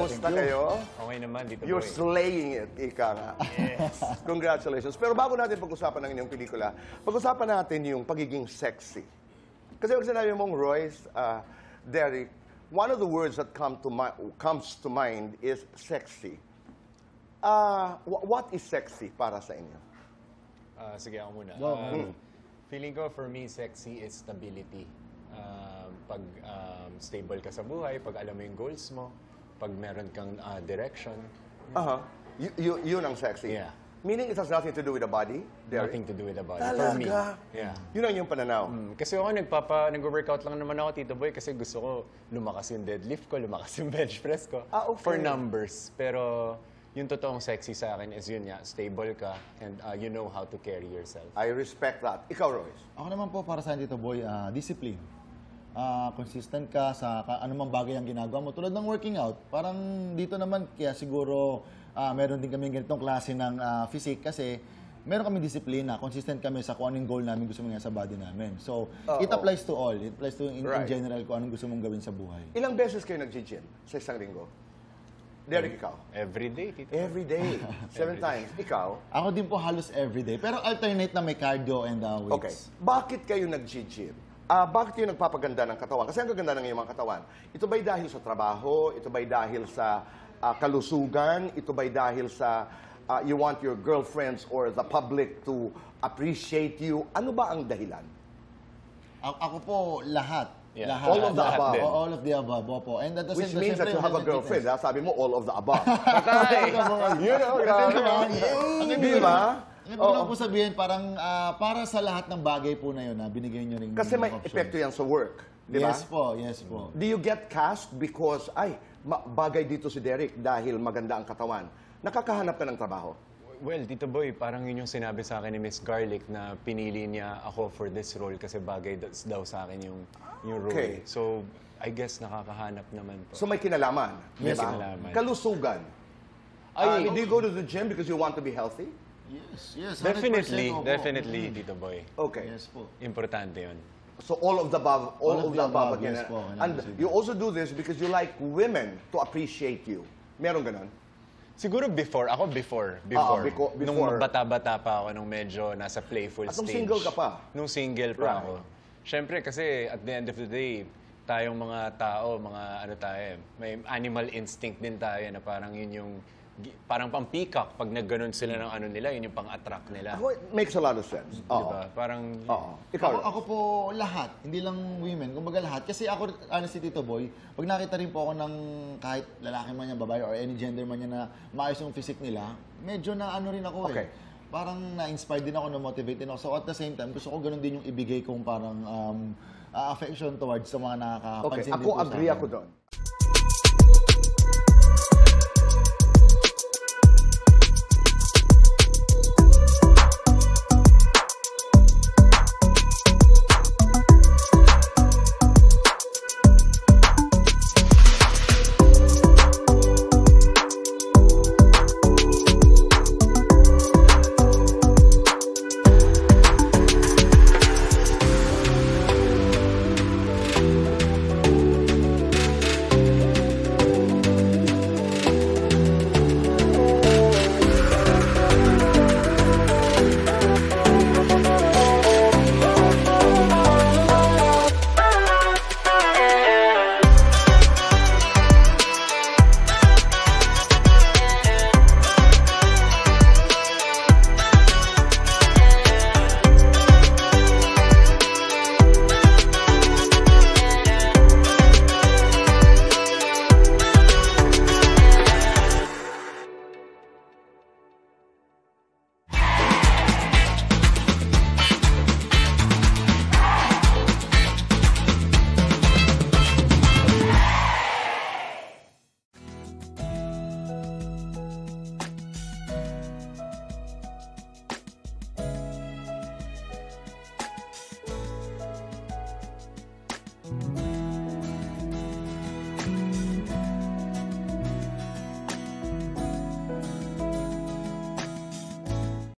Kumusta kayo? Okay naman, dito You're boy. slaying it, ika nga. Yes. Congratulations. Pero bago natin pag-usapan ng inyong pelikula, pag-usapan natin yung pagiging sexy. Kasi pag sinabi mong Royce, Derek, one of the words that comes to mind is sexy. What is sexy para sa inyo? Sige, ako muna. Go. Feeling ko, for me, sexy is stability. Pag stable ka sa buhay, pag alam mo yung goals mo, pag meron kang direction. Yun ang sexy? Yeah. Meaning it has nothing to do with the body, Derek? Nothing to do with the body. Talaga? For me. Yeah. Yun ang yung pananaw? Kasi ako, nag-workout lang naman ako, Tito Boy, kasi gusto ko lumakas yung deadlift ko, lumakas yung bench press ko. Okay. For numbers. Pero yung totoong sexy sa akin is yun nga, stable ka and you know how to carry yourself. I respect that. Ikaw, Royce? Ako naman po para sa Tito Boy, discipline. Consistent ka sa anumang bagay ang ginagawa mo. Tulad ng working out, parang dito naman, kaya siguro meron din kami ganitong klase ng physique kasi meron kami disiplina, consistent kami sa kung anong goal namin gusto mong sa body namin. So, it applies to all. It applies to in general kung anong gusto mong gawin sa buhay. Ilang beses kayo nag-gym sa isang linggo? Derek, ikaw? Every day, Tito Boy. Every day. 7 times. Ikaw? Ako din po halos everyday. Pero alternate na may cardio and weights. Okay. Bakit kayo nag-gym? Bakit kayo nagpapaganda ng katawan? Kasi ang gaganda ng iyong mga katawan. Ito ba'y dahil sa trabaho? Ito ba'y dahil sa kalusugan? Ito ba'y dahil sa you want your girlfriends or the public to appreciate you? Ano ba ang dahilan? Ako po, lahat. Yeah. Lahat. All of the Lahat above? din. All of the above, opo. And at the Which same means that you have a girlfriend. Sabi mo, all of the above. You know, di ba? Ngayon ko lang po sabihin, parang para sa lahat ng bagay po na yun, binigay nyo rin Kasi may options. epekto yan sa work. Di ba? Yes po, yes po. Do you get cast because, bagay dito si Derek dahil maganda ang katawan? Nakakahanap ka ng trabaho? Well, Tito Boy, parang yun yung sinabi sa akin ni Miss Garlic na pinili niya ako for this role kasi bagay daw sa akin yung role. Okay. So, I guess nakakahanap naman po. So may kinalaman, May di ba? kinalaman. Kalusugan. Do you go to the gym because you want to be healthy? Yes, 100% Definitely, opo. definitely, Tito Boy. Okay. Yes po. Importante yun. So all of the above, all of the above again. yes po. And you also do this because you like women to appreciate you. Meron ganon? Siguro before. before. Nung bata-bata pa ako, nung medyo nasa playful At nung stage. single ka pa? Nung single pa Right. ako. Siyempre kasi at the end of the day, tayong mga tao, may animal instinct din tayo na parang yun yung, parang pang-peacock. Pag nagganon sila ng ano nila, yun yung pang-attract nila. Ako, it makes a lot of sense. Diba? Parang, Ikaw, Ako po lahat, hindi lang women, kumbaga lahat. Kasi ako, honestly, Tito Boy, pag nakita rin po ako ng kahit lalaki man yan, babae, or any gender man yan na maayos yung physique nila, medyo na ano rin ako Okay. Parang na-inspire din ako, na-motivate din ako. So at the same time, gusto ko ganun din yung ibigay kong parang affection towards sa mga okay. nakakapansin din Ako po sa agree akin. ako doon.